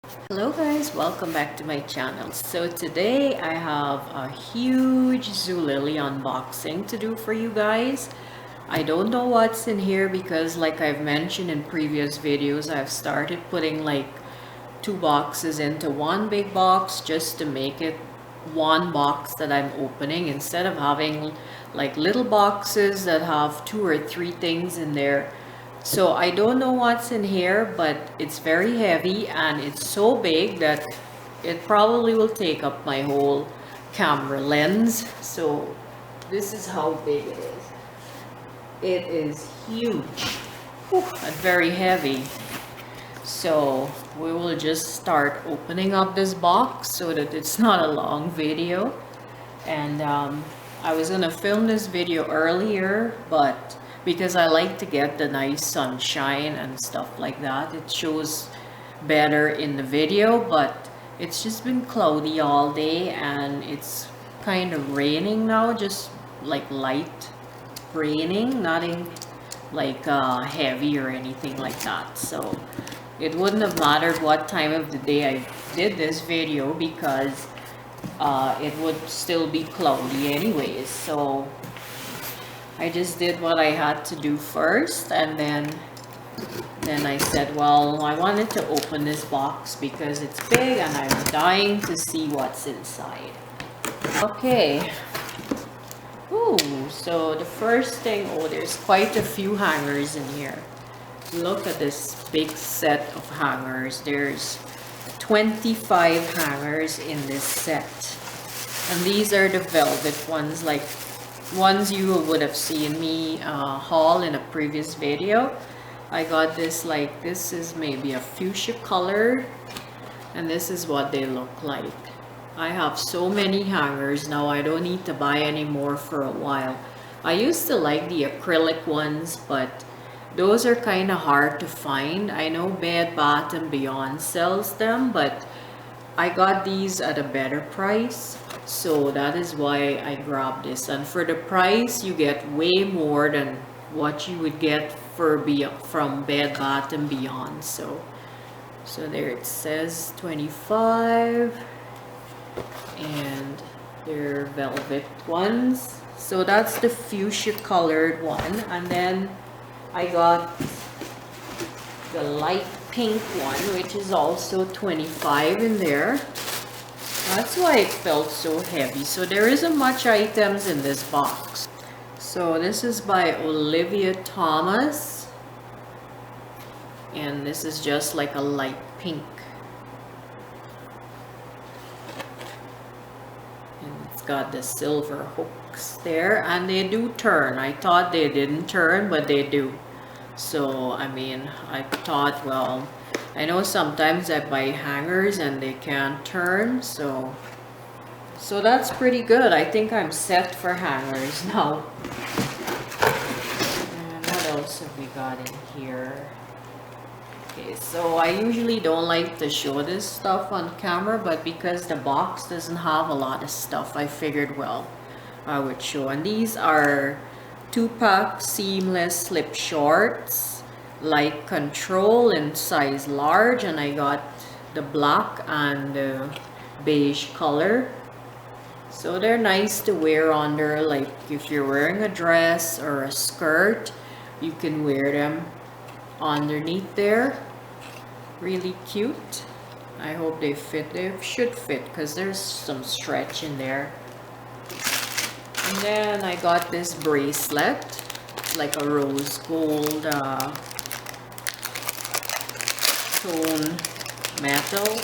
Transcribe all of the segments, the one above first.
Hello guys, welcome back to my channel. So today I have a huge Zulily unboxing to do for you guys. I don't know what's in here because like I've mentioned in previous videos, I've started putting like two boxes into one big box just to make it one box that I'm opening instead of having like little boxes that have two or three things in there. So I don't know what's in here, but it's very heavy and it's so big that it probably will take up my whole camera lens. So this is how big it is. It is huge. Whew, and very heavy. So we will just start opening up this box so that it's not a long video. And I was gonna film this video earlier, but because I like to get the nice sunshine and stuff like that, it shows better in the video, but it's just been cloudy all day and it's kind of raining now, just like light raining, nothing like heavy or anything like that. So it wouldn't have mattered what time of the day I did this video because it would still be cloudy anyways. So I just did what I had to do first, and then I said, well, I wanted to open this box because it's big and I'm dying to see what's inside. Okay. Ooh, so the first thing, oh, there's quite a few hangers in here. Look at this big set of hangers. There's 25 hangers in this set. And these are the velvet ones, like ones you would have seen me haul in a previous video. I got this, like, this is maybe a fuchsia color, and this is what they look like. I have so many hangers now, I don't need to buy any more for a while. I used to like the acrylic ones, but those are kind of hard to find. I know Bed Bath & Beyond sells them, but I got these at a better price, so that is why I grabbed this. And for the price, you get way more than what you would get from Bed Bath & Beyond. So there it says 25, and they're velvet ones. So that's the fuchsia colored one, and then I got the light pink one, which is also 25 in there. That's why it felt so heavy. So there isn't much items in this box. So this is by Olivia Thomas, and this is just like a light pink, and it's got the silver hooks there, and they do turn. I thought they didn't turn, but they do. So I mean, I thought, well, I know sometimes I buy hangers and they can't turn, so that's pretty good. I think I'm set for hangers now. And what else have we got in here? Okay, so I usually don't like to show this stuff on camera, but because the box doesn't have a lot of stuff, I figured, well, I would show. And these are 2-pack seamless slip shorts, light control in size large, and I got the black and the beige color. So they're nice to wear under, like if you're wearing a dress or a skirt, you can wear them underneath there. Really cute. I hope they fit. They should fit because there's some stretch in there. And then I got this bracelet, like a rose gold tone metal.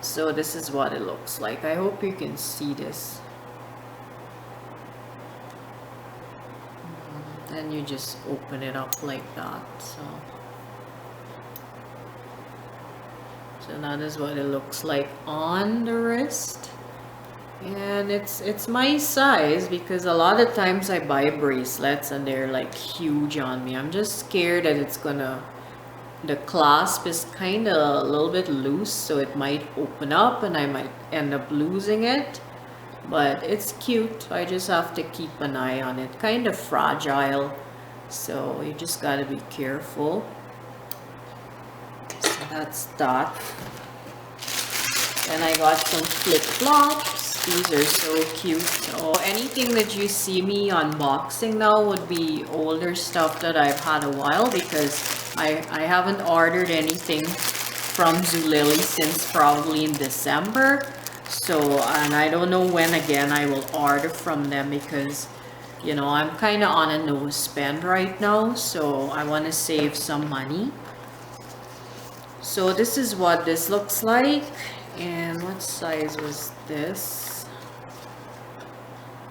So this is what it looks like. I hope you can see this. Then you just open it up like that. So that is what it looks like on the wrist. And it's my size, because a lot of times I buy bracelets and they're like huge on me. I'm just scared that it's gonna, the clasp is kind of a little bit loose, so it might open up and I might end up losing it. But it's cute. I just have to keep an eye on it. Kind of fragile, so you just gotta be careful. So That's that. Then I got some flip-flops. These are so cute. So anything that you see me unboxing now would be older stuff that I've had a while, because I haven't ordered anything from Zulily since probably in December. So, and I don't know when again I will order from them, because you know, I'm kind of on a no spend right now, so I want to save some money. So this is what this looks like. And what size was this?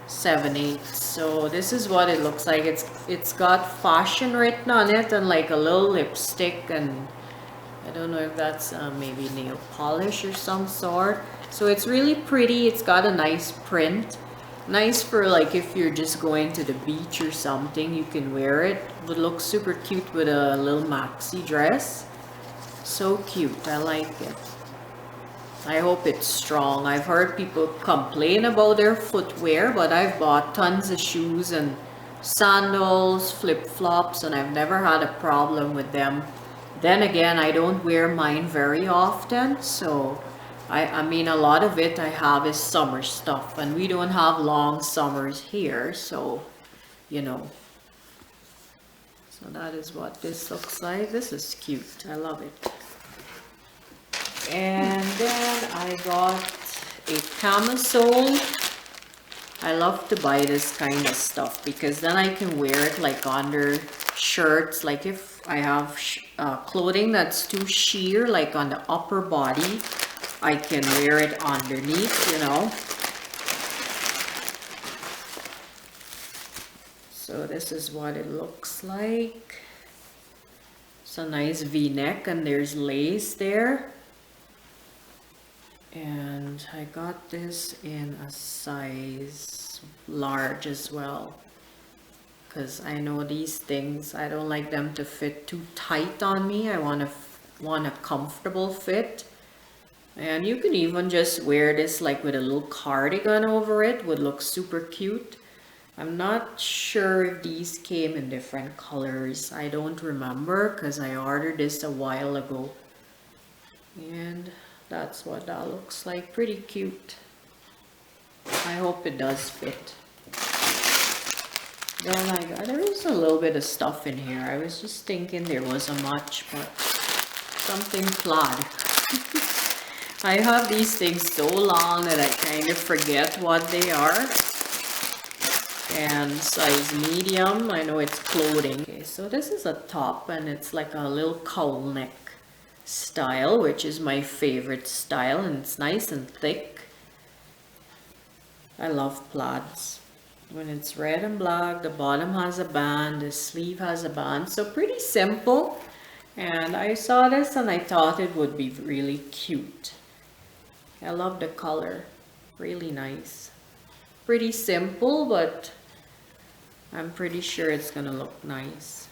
7/8. So this is what it looks like. It's got fashion written on it, and like a little lipstick, and I don't know if that's maybe nail polish or some sort. So it's really pretty. It's got a nice print. Nice for like if you're just going to the beach or something, you can wear it. It would look super cute with a little maxi dress. So cute. I like it. I hope it's strong. I've heard people complain about their footwear, but I've bought tons of shoes and sandals, flip-flops, and I've never had a problem with them. Then again, I don't wear mine very often, so I mean, a lot of it I have is summer stuff, and we don't have long summers here, so you know. So that is what this looks like. This is cute. I love it. And then I got a camisole. I love to buy this kind of stuff because then I can wear it like under shirts. Like if I have clothing that's too sheer, like on the upper body, I can wear it underneath, you know. So this is what it looks like. It's a nice V-neck, and there's lace there. And I got this in a size large as well, because I know these things, I don't like them to fit too tight on me. I want a comfortable fit. And you can even just wear this like with a little cardigan over it. Would look super cute. I'm not sure if these came in different colors. I don't remember because I ordered this a while ago. And that's what that looks like. Pretty cute. I hope it does fit. Then there is a little bit of stuff in here. I was just thinking there wasn't much, but something plaid. I have these things so long that I kind of forget what they are. And size medium, I know it's clothing. Okay, so this is a top, and it's like a little cowl neck style, which is my favorite style, and it's nice and thick. I love plaids. When it's red and black, the bottom has a band, the sleeve has a band, so pretty simple. And I saw this and I thought it would be really cute. I love the color, really nice. Pretty simple, but I'm pretty sure it's gonna look nice.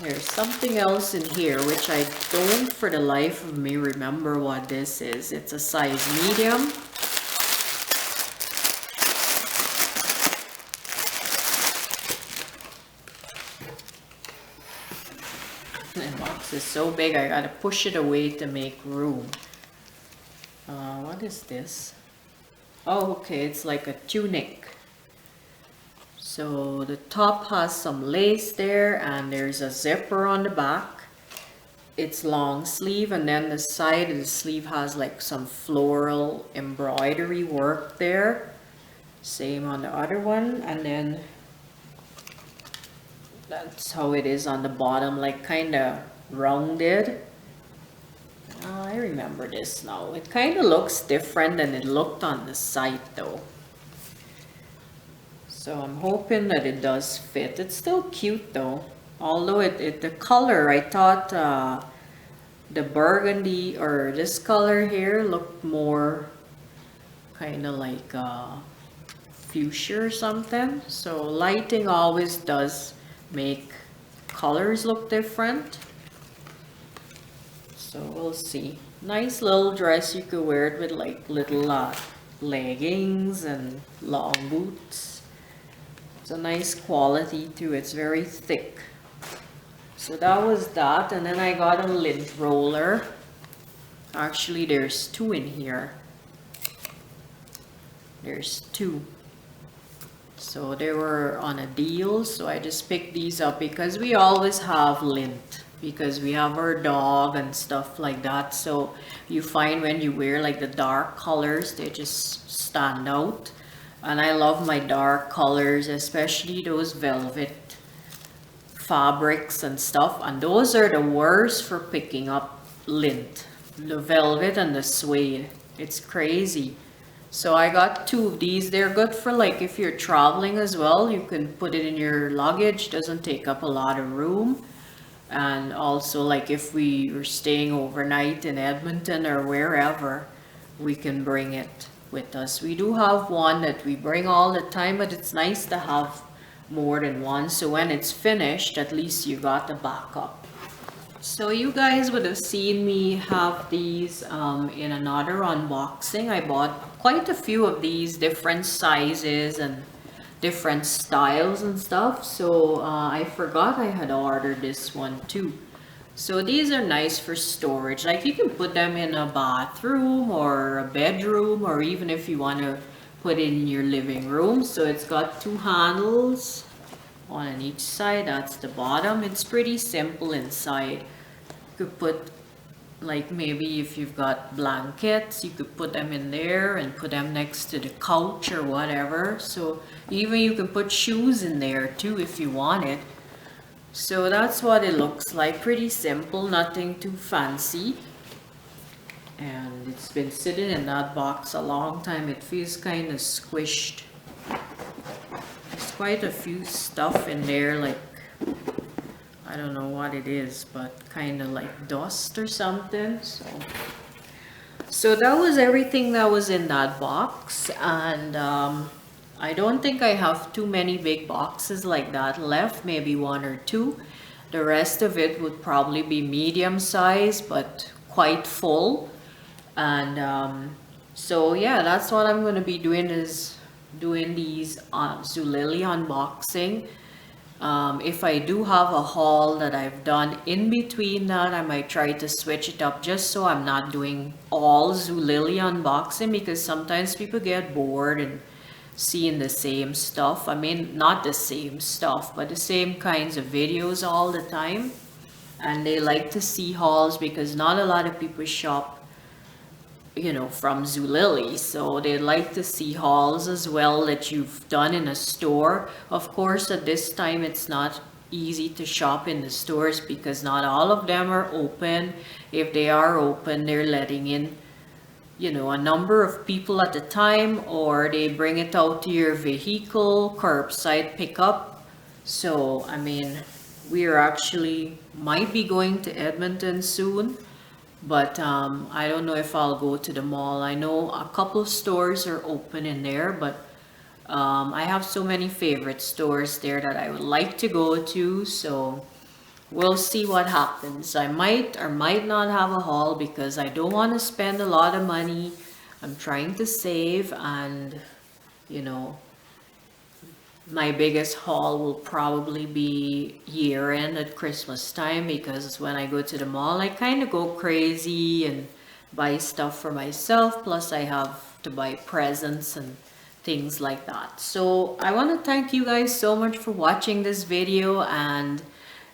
There's something else in here which I don't for the life of me remember what this is. It's a size medium. The box is so big I gotta push it away to make room. What is this? Oh, okay, it's like a tunic. So the top has some lace there, and there's a zipper on the back. It's long sleeve, and then the side of the sleeve has like some floral embroidery work there. Same on the other one, and then that's how it is on the bottom, like kind of rounded. I remember this now. It kind of looks different than it looked on the site though. So I'm hoping that it does fit. It's still cute though. Although the color, I thought the burgundy or this color here looked more kind of like fuchsia or something. So lighting always does make colors look different. So we'll see. Nice little dress. You could wear it with like little leggings and long boots. It's a nice quality too. It's very thick. So that was that, and then I got a lint roller. Actually, there's two in here. There's two. So they were on a deal, so I just picked these up because we always have lint because we have our dog and stuff like that. So you find when you wear like the dark colors, they just stand out. And I love my dark colors, especially those velvet fabrics and stuff, and those are the worst for picking up lint, the velvet and the suede. It's crazy. So I got two of these. They're good for like if you're traveling as well, you can put it in your luggage, doesn't take up a lot of room. And also like if we were staying overnight in Edmonton or wherever, we can bring it with us. We do have one that we bring all the time, but it's nice to have more than one, so when it's finished at least you got the backup. So you guys would have seen me have these in another unboxing. I bought quite a few of these different sizes and different styles and stuff, so I forgot I had ordered this one too. So these are nice for storage, like you can put them in a bathroom or a bedroom, or even if you want to put it in your living room. So it's got two handles, one on each side. That's the bottom. It's pretty simple inside. You could put like maybe if you've got blankets, you could put them in there and put them next to the couch or whatever. So even you can put shoes in there too if you want it. So that's what it looks like. Pretty simple, nothing too fancy. And it's been sitting in that box a long time. It feels kind of squished. There's quite a few stuff in there, like I don't know what it is, but kind of like dust or something. So that was everything that was in that box. And I don't think I have too many big boxes like that left, maybe one or two. The rest of it would probably be medium size, but quite full. And so yeah, that's what I'm going to be doing, is doing these Zulily unboxing. If I do have a haul that I've done in between that, I might try to switch it up just so I'm not doing all Zulily unboxing, because sometimes people get bored and seeing the same stuff. I mean, not the same stuff, but the same kinds of videos all the time. And they like to see hauls because not a lot of people shop, you know, from Zulily. So they like to see hauls as well that you've done in a store. Of course, at this time, it's not easy to shop in the stores because not all of them are open. If they are open, they're letting in, you know, a number of people at a time, or they bring it out to your vehicle, curbside pickup. So, I mean, we are actually might be going to Edmonton soon, but I don't know if I'll go to the mall. I know a couple of stores are open in there, but I have so many favorite stores there that I would like to go to. So we'll see what happens. I might or might not have a haul because I don't want to spend a lot of money. I'm trying to save, and you know, my biggest haul will probably be year end at Christmas time, because when I go to the mall, I kind of go crazy and buy stuff for myself. Plus I have to buy presents and things like that. So I want to thank you guys so much for watching this video, and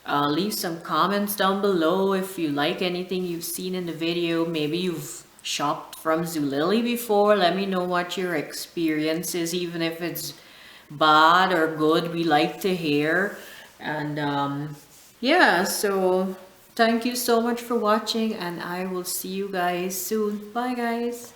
leave some comments down below if you like anything you've seen in the video. Maybe you've shopped from Zulily before. Let me know what your experience is, even if it's bad or good. We like to hear. And yeah, so thank you so much for watching, and I will see you guys soon. Bye guys.